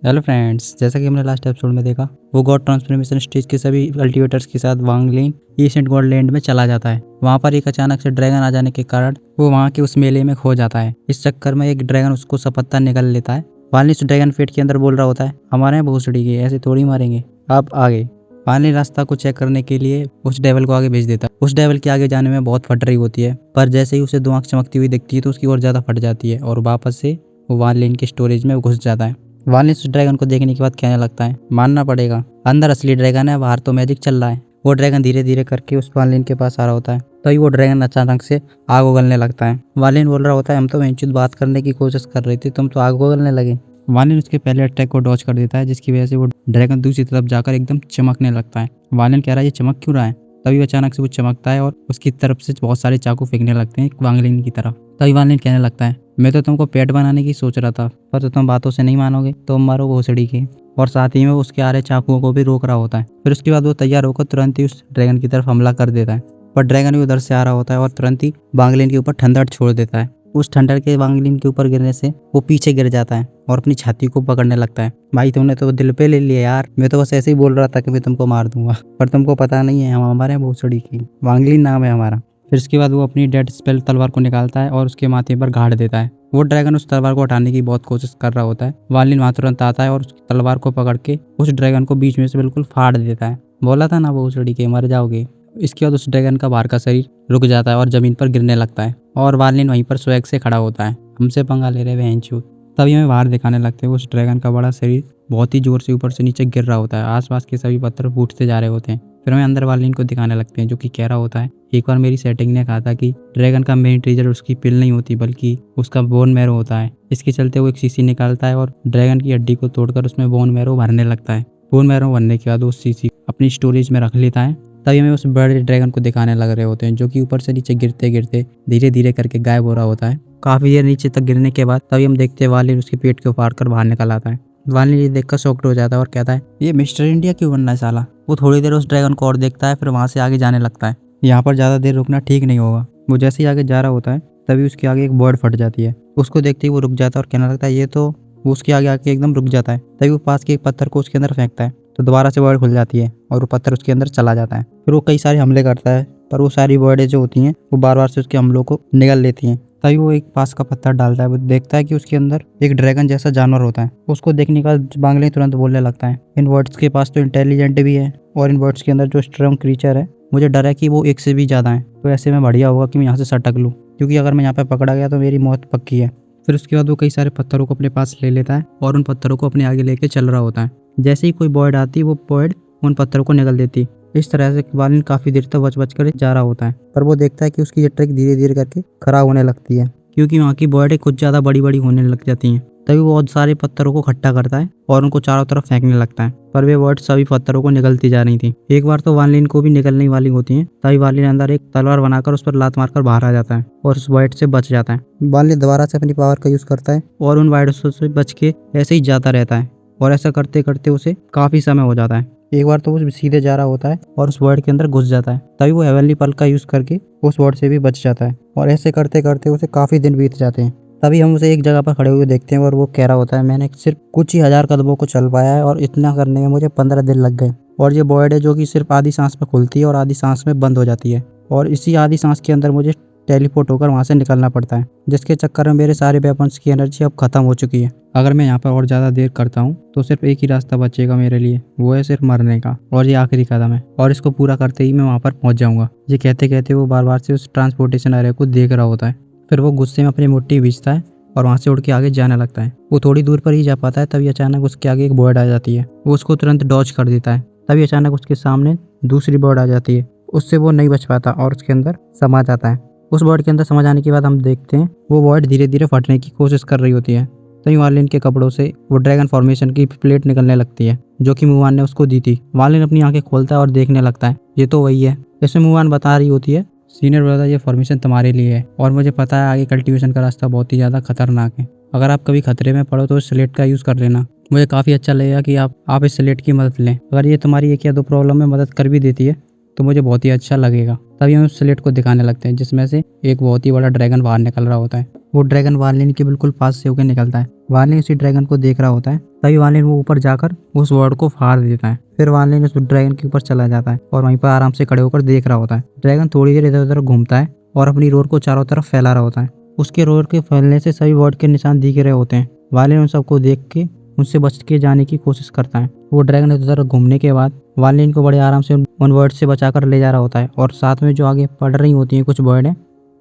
Hello friends, जैसा कि हमने लास्ट एपिसोड में देखा, वो गॉड ट्रांसफॉर्मेशन स्टेज के सभी कल्टीवेटर्स के साथ वांग लेन एशिएंट गॉड लैंड में चला जाता है। वहाँ पर एक अचानक से ड्रैगन आ जाने के कारण वो वहाँ के उस मेले में खो जाता है। इस चक्कर में एक ड्रैगन उसको सपत्ता निकल लेता है। वाली उस ड्रैगन पेट के अंदर बोल रहा होता है, हमारे यहाँ भोसड़ी के ऐसे थोड़ी मारेंगे, आप आगे। वाली रास्ता को चेक करने के लिए उस डेविल को आगे भेज देता है। उस डेविल के आगे जाने में बहुत फट रही होती है, पर जैसे ही उसे दो आंख चमकती हुई दिखती है तो उसकी और ज्यादा फट जाती है और वापस से वो वान लेन के स्टोरेज में घुस जाता है। वालिस उस ड्रैगन को देखने के बाद कहने लगता है, मानना पड़ेगा अंदर असली ड्रैगन है, बाहर तो मैजिक चल रहा है। वो ड्रैगन धीरे धीरे करके उस वालिन के पास आ रहा होता है, तभी वो ड्रैगन अचानक से आग उगलने लगता है। वालिन बोल रहा होता है, हम तो वंचित बात करने की कोशिश कर रही थी, तुम तो आग उगलने लगे। वालिन उसके पहले अटैक को डॉज कर देता है, जिसकी वजह से वो ड्रैगन दूसरी तरफ जाकर एकदम चमकने लगता है। वालिन कह रहा है, ये चमक क्यों रहा है? तभी अचानक से वो चमकता है और उसकी तरफ से बहुत सारे चाकू फेंकने लगते हैं वांगलिन की तरफ। तभी वांगलिन कहने लगता है, मैं तो तुमको पेट बनाने की सोच रहा था, पर तो तुम बातों से नहीं मानोगे, तुम मारो भोसड़ी की। और साथ ही में उसके आ रहे चाकुओं को भी रोक रहा होता है। फिर उसके बाद वो तैयार होकर तुरंत ही उस ड्रैगन की तरफ हमला कर देता है, पर ड्रैगन भी उधर से आ रहा होता है और तुरंत ही वांगलिन के ऊपर ठंडर छोड़ देता है। उस ठंडर के वांगलिन के ऊपर गिरने से वो पीछे गिर जाता है और अपनी छाती को पकड़ने लगता है। भाई तुमने तो दिल पे ले लिया यार, मैं तो बस ऐसे ही बोल रहा था कि मैं तुमको मार दूंगा, पर तुमको पता नहीं है हम हमारे भोसड़ी की, वांगलिन नाम है हमारा। फिर इसके बाद वो अपनी डेड स्पेल तलवार को निकालता है और उसके माथे पर गाड़ देता है। वो ड्रैगन उस तलवार को हटाने की बहुत कोशिश कर रहा होता है। वालिन वहां तुरंत आता है और उसकी तलवार को पकड़ के उस ड्रैगन को बीच में से बिल्कुल फाड़ देता है। बोला था ना भोसड़ी के मर जाओगे। इसके बाद उस ड्रैगन का बाहर का शरीर रुक जाता है और जमीन पर गिरने लगता है और वालिन वहीं पर स्वैग से खड़ा होता है, हमसे पंगा ले रहे वहंचू। तभी हमें बाहर दिखाने लगते हैं उस ड्रैगन का बड़ा शरीर बहुत ही जोर से ऊपर से नीचे गिर रहा होता है। आसपास के सभी पत्थर फूटते जा रहे होते हैं। फिर हमें अंदर वालिन को दिखाने लगते हैं, जो कि कह रहा होता है, एक बार मेरी सेटिंग ने कहा था कि ड्रैगन का मेन ट्रेजर उसकी पिल नहीं होती बल्कि उसका बोन मैरो होता है। इसके चलते वो एक शीशी निकालता है और ड्रैगन की हड्डी को तोड़कर उसमें बोन मैरो भरने लगता है। बोन मैरो भरने के बाद वो शीशी अपनी स्टोरेज में रख लेता है। तभी हमें उस बड़े ड्रैगन को दिखाने लग रहे होते हैं, जो कि ऊपर से नीचे गिरते गिरते धीरे धीरे करके गायब हो रहा होता है। काफी देर नीचे तक गिरने के बाद तभी हम देखते हैं वालिन उसके पेट को फाड़ कर बाहर निकल आता है। वालिन ये देखकर शॉक्ड हो जाता है और कहता है, ये मिस्टर इंडिया क्यों बनना है साला। वो थोड़ी देर उस ड्रैगन को और देखता है, फिर वहां से आगे जाने लगता है। यहाँ पर ज्यादा देर रुकना ठीक नहीं होगा। वो जैसे ही आगे जा रहा होता है तभी उसके आगे एक बर्ड फट जाती है। उसको देखते ही वो रुक जाता है और कहने लगता है, ये तो। वो उसके आगे आके एकदम रुक जाता है। तभी वो पास के एक पत्थर को उसके अंदर फेंकता है तो दोबारा से बर्ड खुल जाती है और वो पत्थर उसके अंदर चला जाता है। फिर वो कई सारे हमले करता है, पर वो सारी बर्डें जो होती हैं वो बार बार से उसके हमलों को निगल लेती हैं। तभी वो एक पास का पत्थर डालता है। वो देखता है कि उसके अंदर एक ड्रैगन जैसा जानवर होता है। उसको देखने के बाद बांगले तुरंत बोलने लगता है, इन बर्ड्स के पास तो इंटेलिजेंट भी है और इन बर्ड्स के अंदर जो स्ट्रॉन्ग क्रीचर है, मुझे डर है कि वो एक से भी ज्यादा है। तो ऐसे में बढ़िया होगा कि मैं यहाँ से सटक लूँ, क्योंकि अगर मैं यहाँ पे पकड़ा गया तो मेरी मौत पक्की है। फिर उसके बाद वो कई सारे पत्थरों को अपने पास ले लेता है और उन पत्थरों को अपने आगे लेके चल रहा होता है। जैसे ही कोई बर्ड आती वो बर्ड उन पत्थरों को निगल देती। इस तरह से वालिन काफी देर तक बच बच कर जा रहा होता है, पर वो देखता है कि उसकी ये ट्रिक धीरे धीरे करके खराब होने लगती है, क्योंकि वहाँ की बर्डें कुछ ज्यादा बड़ी बड़ी होने लग जाती हैं। तभी वो बहुत सारे पत्थरों को इकट्ठा करता है और उनको चारों तरफ फेंकने लगता है, पर वे बर्ड सभी पत्थरों को निगलती जा रही थी। एक बार तो वालिन को भी निकलने वाली होती है, तभी वालिन अंदर एक तलवार बनाकर उस पर लात मारकर बाहर आ जाता है और उस बर्ड से बच जाता है। वालिन दोबारा से अपनी पावर का यूज करता है और उन बर्ड्स से बच के ऐसे ही जाता रहता है और ऐसा करते करते उसे काफी समय हो जाता है। एक बार तो वो सीधे जा रहा होता है और उस वर्ड के अंदर घुस जाता है। तभी वो हेवनली पल का यूज करके उस वर्ड से भी बच जाता है और ऐसे करते करते उसे काफी दिन बीत जाते हैं। तभी हम उसे एक जगह पर खड़े हुए देखते हैं और वो कह रहा होता है, मैंने सिर्फ कुछ ही 1000 कदमों को चल पाया है और इतना करने में मुझे 15 दिन लग गए। और ये बर्ड है जो कि सिर्फ आधी सांस में खुलती है और आधी सांस में बंद हो जाती है, और इसी आधी सांस के अंदर मुझे टेलीपोर्ट होकर वहां से निकलना पड़ता है, जिसके चक्कर में मेरे सारे वेपन्स की एनर्जी अब खत्म हो चुकी है। अगर मैं यहाँ पर और ज़्यादा देर करता हूँ तो सिर्फ एक ही रास्ता बचेगा मेरे लिए, वो है सिर्फ मरने का, और ये आखिरी कदम है और इसको पूरा करते ही मैं वहाँ पर पहुँच जाऊँगा। ये कहते कहते वो बार बार से उस ट्रांसपोर्टेशन एरिया को देख रहा होता है। फिर वो गुस्से में अपनी मुट्ठी भींचता है और वहाँ से उड़ के आगे जाने लगता है। वो थोड़ी दूर पर ही जा पाता है, तभी अचानक उसके आगे एक बर्ड आ जाती है। वो उसको तुरंत डॉज कर देता है। तभी अचानक उसके सामने दूसरी बर्ड आ जाती है। उससे वो नहीं बच पाता और उसके अंदर समा जाता है। उस बर्ड के अंदर समा जाने के बाद हम देखते हैं वो बर्ड धीरे धीरे फटने की कोशिश कर रही होती है। तभी वालिन के कपड़ों से वो ड्रैगन फॉर्मेशन की प्लेट निकलने लगती है, जो कि मुवान ने उसको दी थी। वालिन अपनी आंखें खोलता है और देखने लगता है, ये तो वही है। इसमें मुवान बता रही होती है, सीनियर ब्रदर, ये फॉर्मेशन तुम्हारे लिए है और मुझे पता है आगे कल्टीवेशन का रास्ता बहुत ही ज्यादा खतरनाक है। अगर आप कभी खतरे में पड़ो तो इस स्लेट का यूज कर लेना। मुझे काफी अच्छा लगेगा कि आप इस स्लेट की मदद लें। अगर ये तुम्हारी एक या दो प्रॉब्लम में मदद कर भी देती है तो मुझे बहुत ही अच्छा लगेगा। तभी हम उस स्लेट को दिखाने लगते हैं, जिसमें से एक बहुत ही बड़ा ड्रैगन बाहर निकल रहा होता है। वो ड्रैगन वालिन के बिल्कुल पास से होकर निकलता है वार्लिन उसी ड्रैगन को देख रहा होता है। तभी वार्लिन वो ऊपर जाकर उस वर्ड को फाड़ देता है। फिर वार्लिन उस ड्रैगन के ऊपर चला जाता है और वहीं पर आराम से खड़े होकर देख रहा होता है। ड्रैगन थोड़ी देर इधर उधर घूमता है और अपनी रोर को चारों तरफ फैला रहा होता है। उसके रोर के फैलने से सभी वर्ड के निशान दिख रहे होते हैं। वार्लिन उन सबको देख के उनसे बच के जाने की कोशिश करता है। वो ड्रैगन इधर उधर घूमने के बाद वार्लिन को बड़े आराम से उन वर्ड से बचाकर ले जा रहा होता है और साथ में जो आगे पढ़ रही होती हैं कुछ वर्ड है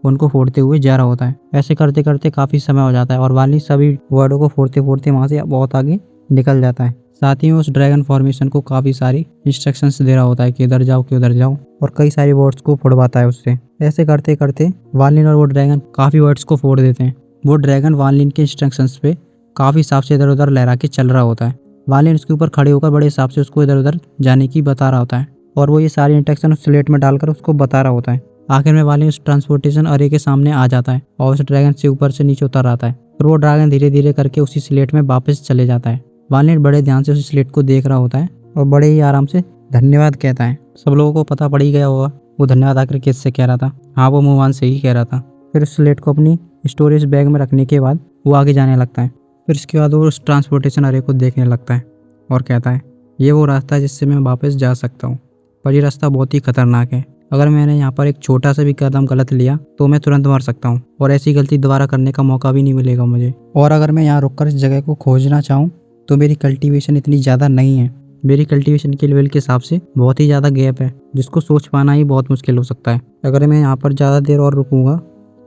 उनको फोड़ते हुए जा रहा होता है। ऐसे करते करते काफी समय हो जाता है और वार्लिन सभी वर्डों को फोड़ते फोड़ते वहां से बहुत आगे निकल जाता है। साथ ही में उस ड्रैगन फॉर्मेशन को काफी सारी इंस्ट्रक्शंस दे रहा होता है कि इधर जाओ कि उधर जाओ, और कई सारे वर्ड्स को फोड़वाता है उससे। ऐसे करते करते वार्लिन और वो ड्रैगन काफी वर्ड्स को फोड़ देते हैं। वो ड्रैगन वार्लिन के इंस्ट्रक्शंस पे काफी हिसाब से इधर उधर लहरा के चल रहा होता है। वार्लिन उसके ऊपर खड़े होकर बड़े हिसाब से उसको इधर उधर जाने की बता रहा होता है और वो ये सारी इंस्ट्रक्शन उस स्लेट में डालकर उसको बता रहा होता है। आखिर में वार्लिन उस ट्रांसपोर्टेशन अरे के सामने आ जाता है और उस ड्रैगन से ऊपर से नीचे उतर आता है और वो ड्रैगन धीरे धीरे करके उसी स्लेट में वापस चले जाता है। वार्लिन बड़े ध्यान से उस स्लेट को देख रहा होता है और बड़े ही आराम से धन्यवाद कहता है। सब लोगों को पता पड़ ही गया होगा वो धन्यवाद आकर किससे कह रहा था। हाँ, वो मुंह से ही कह रहा था। फिर उस स्लेट को अपनी स्टोरेज बैग में रखने के बाद वो आगे जाने लगता है। फिर इसके बाद वो उस ट्रांसपोर्टेशन अरे को देखने लगता है और कहता है ये वो रास्ता है जिससे मैं वापस जा सकता हूँ, पर ये रास्ता बहुत ही खतरनाक है। अगर मैंने यहाँ पर एक छोटा सा भी कदम गलत लिया तो मैं तुरंत मर सकता हूँ और ऐसी गलती दोबारा करने का मौका भी नहीं मिलेगा मुझे। और अगर मैं यहाँ रुककर इस जगह को खोजना चाहूँ तो मेरी कल्टीवेशन इतनी ज़्यादा नहीं है। मेरी कल्टीवेशन के लेवल के हिसाब से बहुत ही ज़्यादा गैप है जिसको सोच पाना ही बहुत मुश्किल हो सकता है। अगर मैं यहाँ पर ज़्यादा देर और रुकूंगा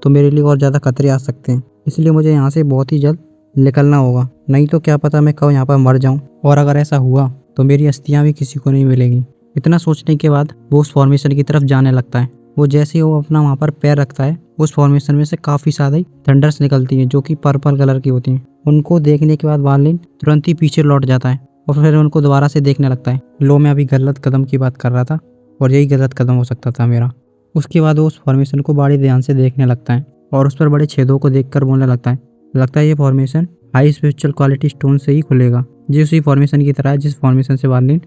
तो मेरे लिए और ज़्यादा खतरे आ सकते हैं, इसलिए मुझे यहाँ से बहुत ही जल्द निकलना होगा, नहीं तो क्या पता मैं कब यहाँ पर मर जाऊँ। और अगर ऐसा हुआ तो मेरी अस्थियाँ भी किसी को नहीं मिलेगी। इतना सोचने के बाद वो उस फॉर्मेशन की तरफ जाने लगता है। वो जैसे ही वो अपना वहाँ पर पैर रखता है उस फॉर्मेशन में से काफ़ी सारी थंडर्स निकलती हैं जो कि पर्पल कलर की होती हैं। उनको देखने के बाद वार्लिन तुरंत ही पीछे लौट जाता है और फिर उनको दोबारा से देखने लगता है। लो, मैं अभी गलत कदम की बात कर रहा था और यही गलत कदम हो सकता था मेरा। उसके बाद वो उस फॉर्मेशन को बड़े ध्यान से देखने लगता है और उस पर बड़े छेदों को देखकर बोलने लगता है ये formation high spiritual quality stone से ही खुलेगा, जो उसी फॉर्मेशन की तरह है जिस फॉर्मेशन से वार्लिन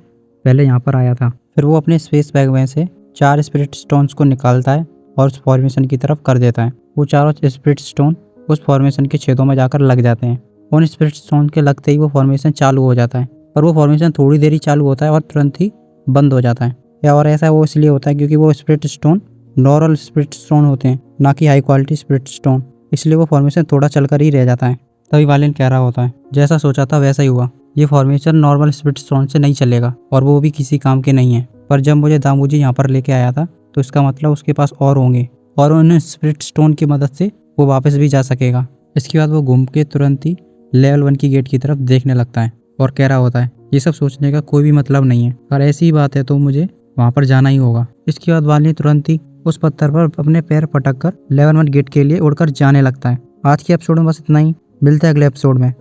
पहले यहाँ पर आया था। फिर वो अपने स्पेस बैग में से 4 स्पिरिट स्टोन्स को निकालता है और उस फॉर्मेशन की तरफ कर देता है। वो चारों स्पिरिट स्टोन उस फॉर्मेशन के छेदों में जाकर लग जाते हैं। उन स्पिरिट स्टोन के लगते ही वो फॉर्मेशन चालू हो जाता है, पर वो फॉर्मेशन थोड़ी देर ही चालू होता है और तुरंत ही बंद हो जाता है। या और ऐसा वो इसलिए होता है क्योंकि वो spirit stone normal spirit stone होते हैं, ना कि हाई क्वालिटी स्पिरिट स्टोन, इसलिए वो फॉर्मेशन थोड़ा चलकर ही रह जाता है। तभी वार्लिन कह रहा होता है जैसा सोचा था वैसा ही हुआ, ये फॉर्मेशन नॉर्मल स्पिरिट स्टोन से नहीं चलेगा और वो भी किसी काम के नहीं है। पर जब मुझे दामूजी यहाँ पर लेके आया था तो इसका मतलब उसके पास और होंगे और उन स्पिरिट स्टोन की मदद से वो वापस भी जा सकेगा। इसके बाद वो घूम के तुरंत ही लेवल 1 की गेट की तरफ देखने लगता है और कह रहा होता है ये सब सोचने का कोई भी मतलब नहीं है, अगर ऐसी ही बात है तो मुझे वहाँ पर जाना ही होगा। इसके बाद वार्लिन तुरंत ही उस पत्थर पर अपने पैर पटक कर लेवल 1 गेट के लिए उड़कर जाने लगता है। आज के एपिसोड में बस इतना ही, मिलते हैं अगले एपिसोड में।